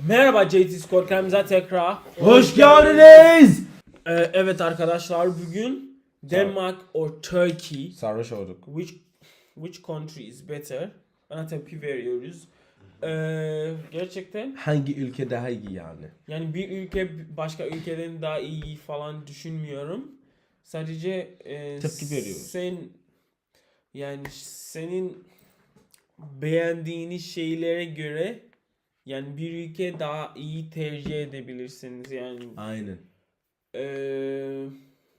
Merhaba JT Korkan'ımıza tekrar. Hoş geldiniz. Evet arkadaşlar, bugün Denmark or Turkey, Sarhoş olduk. which country is better? Bana tepki veriyoruz. Gerçekten Hangi ülke daha iyi yani? yani bir ülke başka ülkeden daha iyi falan düşünmüyorum. Sadece Tepki veriyoruz. Senin beğendiğiniz şeylere göre yani bir ülke daha iyi tercih edebilirsiniz yani. Aynen.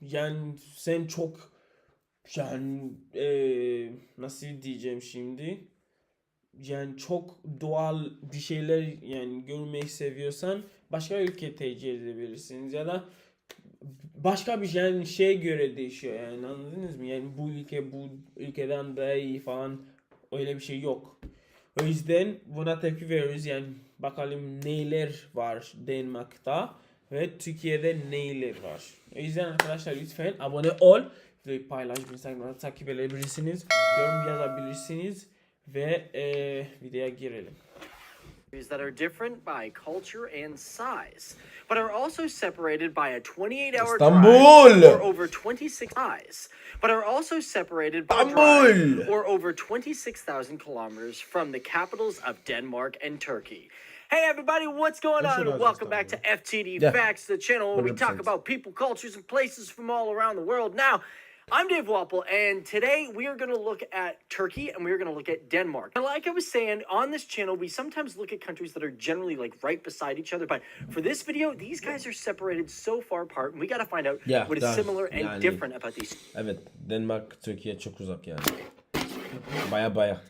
Yani sen çok nasıl diyeceğim şimdi, yani çok doğal bir şeyler yani görmeyi seviyorsan başka ülke tercih edebilirsiniz ya da başka bir şeye göre değişiyor, yani anladınız mı? Yani bu ülke bu ülkeden daha iyi falan, öyle bir şey yok. O yüzden buna tepki veriyoruz, yani bakalım neler var Denmark'ta ve Türkiye'de neler var. O yüzden arkadaşlar lütfen abone ol ve paylaş, Instagram'da takip edebilirsiniz, yorum yazabilirsiniz ve videoya girelim. That are different by culture and size, but are also separated by a 28-hour İstanbul! drive or over 26 eyes, but are also separated by a drive or over 26,000 kilometers from the capitals of Denmark and Turkey. Hey everybody, what's going on? Welcome back to FTD Facts, the channel where we talk about people, cultures, and places from all around the world. Now, I'm Dave Wappel, and today we are going to look at Turkey and we're going to look at Denmark. And like I was saying, on this channel, we sometimes look at countries that are generally like right beside each other. But for this video, these guys are separated so far apart, and we got to find out what is similar and different about these. Evet, Denmark Türkiye çok uzak yani. Baya.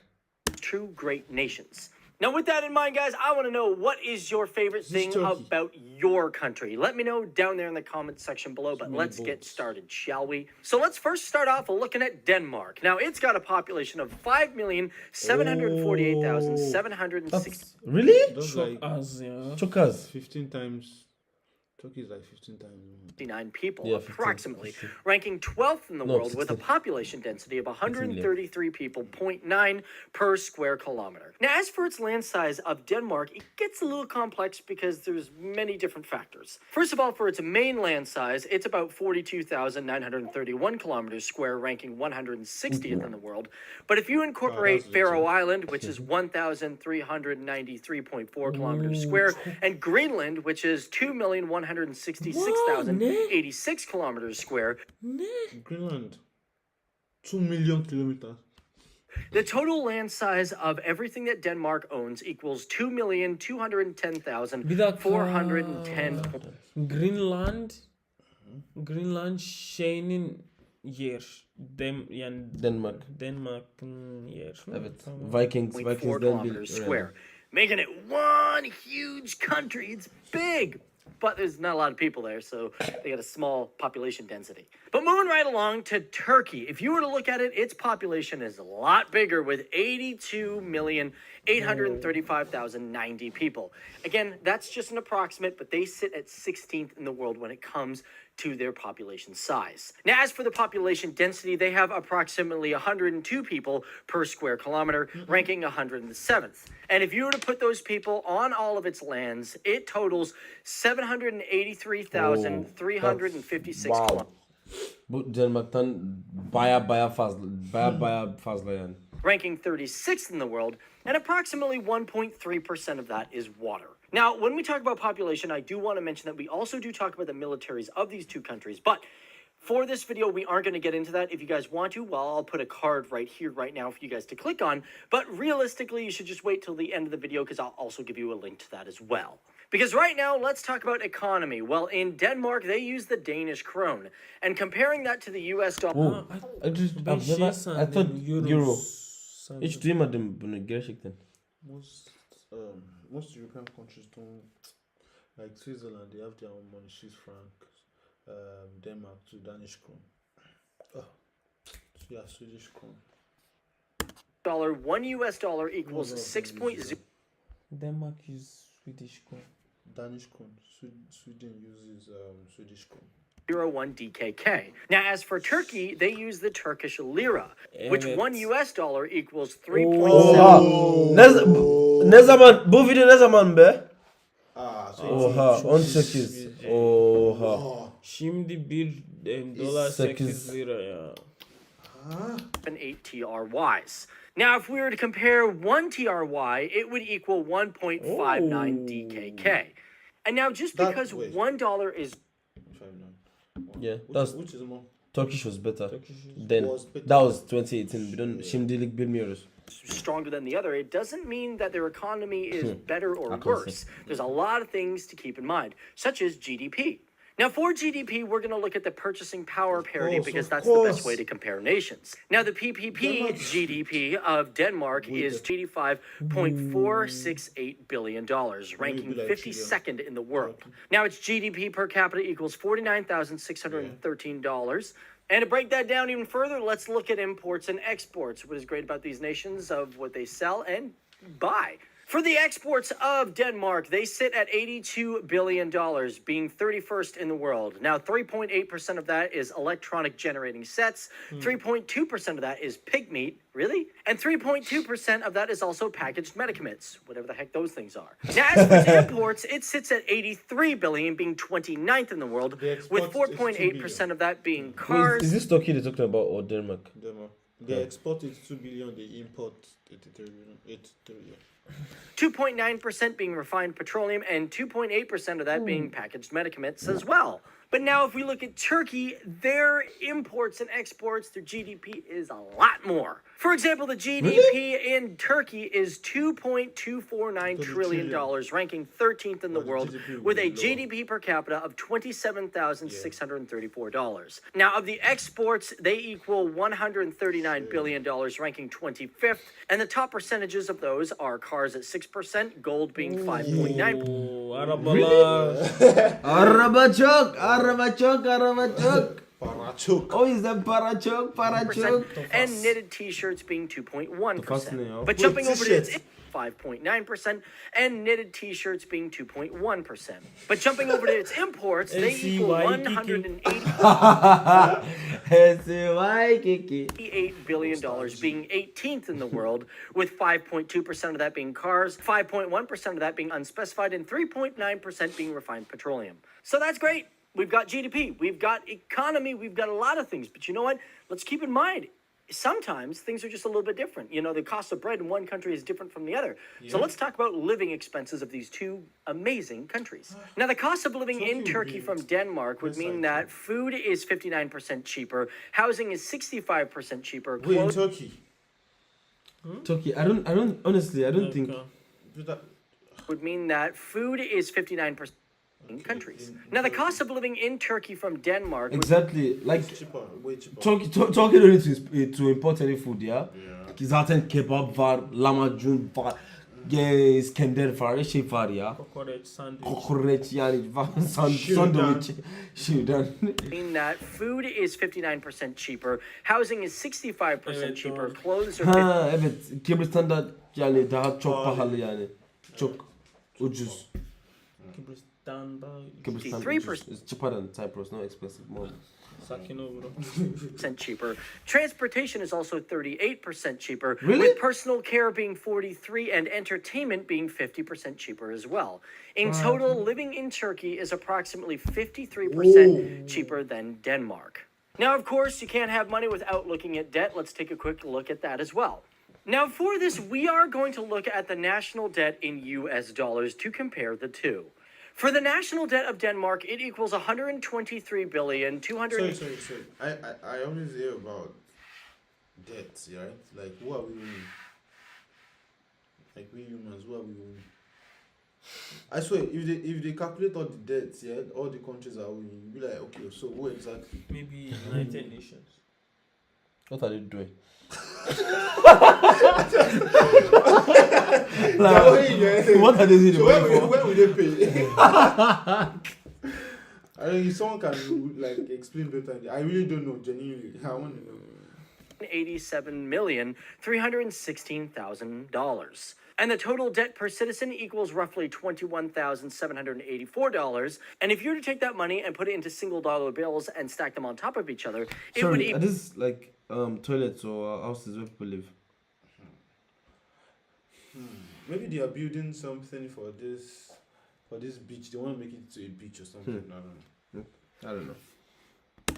Two great nations. Now, with that in mind, guys, I want to know, what is your favorite thing about your country? Let me know down there in the comments section below, but let's get started, shall we? So let's first start off looking at Denmark. Now, it's got a population of 5,748,760. Really? Çok az ya. Çok az. 15 times. Turkey is like 15 times. 59 people, Yeah, 15, approximately, 15. ranking 12th in the world 16. with a population density of 133 people, 0.9 per square kilometer. Now, as for its land size of Denmark, it gets a little complex because there's many different factors. First of all, for its main land size, it's about 42,931 kilometers square, ranking 160th in the world. But if you incorporate Faroe Island, which is 1,393.4 kilometers square, and Greenland, which is 2,166,086 kilometers square, Greenland. 2 million kilometers. the total land size of everything that Denmark owns equals 2,210,410. Greenland şeyinin yer. Denmark'ın yer. Evet. .4 Vikings'den kilometers square, making it one huge country. It's big, but there's not a lot of people there, so they got a small population density. But moving right along to Turkey, if you were to look at it, its population is a lot bigger with 82,835,090 people. Again, that's just an approximate, but they sit at 16th in the world when it comes to their population size. Now, as for the population density, they have approximately 102 people per square kilometer, ranking 107th. And if you were to put those people on all of its lands, it totals 783,356 kilometers. Bu Denmark'tan baya fazla yani. Ranking 36th in the world, and approximately 1.3% of that is water. Now, when we talk about population, I do want to mention that we also do talk about the militaries of these two countries, but for this video, we aren't going to get into that. If you guys want to, well, I'll put a card right here, right now for you guys to click on, but realistically, you should just wait till the end of the video because I'll also give you a link to that as well. Because right now, let's talk about economy. Well, in Denmark, they use the Danish krone, and comparing that to the US dollar... I thought euro. Hiç duymadım bunu gerçekten. Most European countries don't, like Switzerland, they have their own money, Swiss franc. Denmark to Danish krone. Yeah, Swedish krone. $1 US dollar equals 6.0. Denmark is Swedish krone. Danish krone. Sweden uses Swedish krone. 01 DKK. Now, as for Turkey, they use the Turkish lira, which $1 US dollar equals 3.7. Ne zaman bu video ne zaman be? so Oha it's 18. Oha. Oh. Şimdi bir dolar 8 8 lira ya. and 8 TRYs. Now, if we were to compare 1 TRY, it would equal 1.59 DKK. And now, just That- because wait. $1 is 5-9. Yeah, Which, that's which is more? Turkish was better. Turkish is- Then Was better. that was 2018. Şimdilik bilmiyoruz. stronger than the other, it doesn't mean that their economy is better or I can worse. There's a lot of things to keep in mind, such as GDP. Now, for GDP, we're going to look at the purchasing power parity course, because of that's the best course. way to compare nations. Now, the PPP Denmark's- GDP of Denmark is $85.468 billion, ranking like 52nd in the world. Now, its GDP per capita equals $49,613. And to break that down even further, let's look at imports and exports. What is great about these nations of what they sell and buy. For the exports of Denmark, they sit at $82 billion, being 31st in the world. Now, 3.8% of that is electronic generating sets, 3.2% of that is pig meat, really? And 3.2% of that is also packaged medicaments, whatever the heck those things are. Now, as for its imports, it sits at $83 billion, being 29th in the world, The with export is 4.8% of that being Wait, cars. is this Turkey they're talking about or Denmark? Denmark. They export it 2 billion, they import 83 billion. 83 billion. 2.9% being refined petroleum, and 2.8% of that being packaged medicaments as well. But now, if we look at Turkey, their imports and exports, their GDP is a lot more. For example, the GDP in Turkey is $2.249 trillion, ranking 13th in the But the world, GDP with a will be lower. GDP per capita of $27,634. Now, of the exports, they equal $139 billion, ranking 25th. And the top percentages of those are cars at 6%, gold being 5.9%. Oo, arabalar. Araba çok, araba çok, araba çok. Para çok. O yüzden para çok, para çok. And knitted t-shirts being Tofas ne 2.1%. ya? But jumping over to its t-shirts. 5.9%, and knitted t-shirts being 2.1%. But jumping over to its imports, they equal $188 billion, being 18th in the world, with 5.2% of that being cars, 5.1% of that being unspecified, and 3.9% being refined petroleum. So that's great. We've got GDP, we've got economy, we've got a lot of things. But you know what? Let's keep in mind, sometimes things are just a little bit different. You know, the cost of bread in one country is different from the other. So let's talk about living expenses of these two amazing countries. Now, the cost of living in Turkey from Denmark would mean that food is 59% cheaper, housing is 65% cheaper, Wait, in clothes Turkey. Turkey, I don't honestly, I don't think. would mean that food is 59% in countries. Now, the cost of living in Turkey from Denmark would Exactly, like Cheaper, way cheaper. Turkey don't need to import any food ya. Zaten kebap var, lahmacun var, İskender var, her şey var ya. Kokoreç, sandviç. Kokoreç yani sandviç. Şuradan. mean that food is 59% cheaper, housing is 65% Evet, cheaper, doğru. clothes are Ha evet, Kıbrıs'tan yani daha çok pahalı yani. Çok ucuz. Kıbrıs'tan da Kıbrıs'tan 53%. ucuz. It's cheaper than Cyprus, no expensive more. sakin ol bro. 50% cheaper. Transportation is also 38% cheaper, Really? with personal care being 43 and entertainment being 50% cheaper as well. In total, living in Turkey is approximately 53% cheaper than Denmark. Now, of course, you can't have money without looking at debt. Let's take a quick look at that as well. Now, for this, we are going to look at the national debt in US dollars to compare the two. For the national debt of Denmark, it equals 123 billion 200. Sorry. I always hear about debts, right? Like, who are we winning? Like, we humans, who are we winning? I swear, if they calculate all the debts, yeah, all the countries are winning, you'll be like, okay, so who exactly? Maybe United Nations. What are they doing? What are they doing? So where will they pay? I mean, if someone can like explain better, I really don't know. Genuinely, I want to know. $87,316,000. And the total debt per citizen equals roughly $21,784. And if you were to take that money and put it into single dollar bills and stack them on top of each other, it would Sorry, equal. are this like toilets or houses where people live? Maybe they are building something for for this beach. They want to make it to a beach or something. I don't know. I don't know.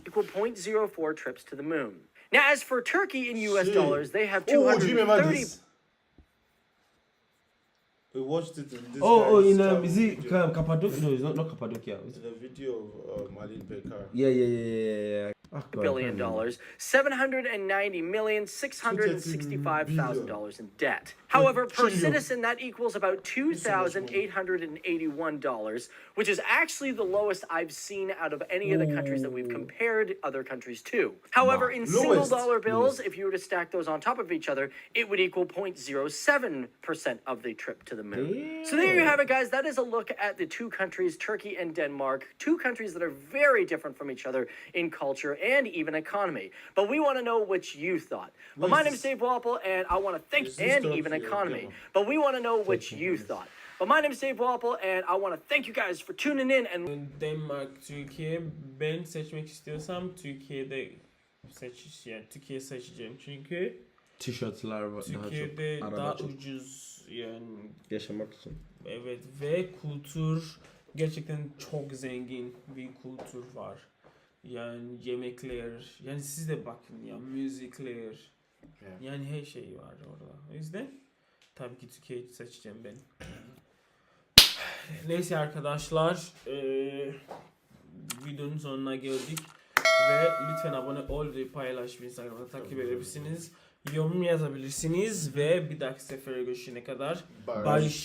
Equal 0.04 trips to the moon. Now, as for Turkey in US Shit. dollars, they have Oh, do you remember 230. this? We watched it in this. Oh, guy's in travel is it video. Cappadocia? No, it's not Cappadocia. It's the video of Malin Bekar. Yeah. Ah, God, Billion dollars, $790,665,000 in debt. However, per Trillion. citizen, that equals about $2,881, which is actually the lowest I've seen out of any of the countries that we've compared other countries to. However, in single Lowest. dollar bills, if you were to stack those on top of each other, it would equal 0.07% of the trip to the moon. So there you have it, guys. That is a look at the two countries, Turkey and Denmark, two countries that are very different from each other in culture and even economy. But we want to know what you thought. But my name is Dave Walpole, and I want to thank, Is this and Turkey even or economy. Denmark? But we want to know what you thought. But my name is Dave Walpole, and I want to thank you guys for tuning in. And Denmark, Türkiye. Ben seçmek istiyorsam Türkiye'de Türkiye seçeceğim çünkü Tişörtler var daha Türkiye'de çok. daha Araba çok. ucuz yani Yaşamak için. evet ve kültür gerçekten çok zengin bir kültür var. Yani yemekler, yani siz de bakın ya müzikler, yani her şey var orada. O yüzden tabii ki Türkiye'yi seçeceğim ben. Neyse arkadaşlar, videonun sonuna geldik ve lütfen abone ol ve paylaş ve Instagram'da takip edebilirsiniz. Yorum yazabilirsiniz ve bir dahaki sefere görüşene kadar barış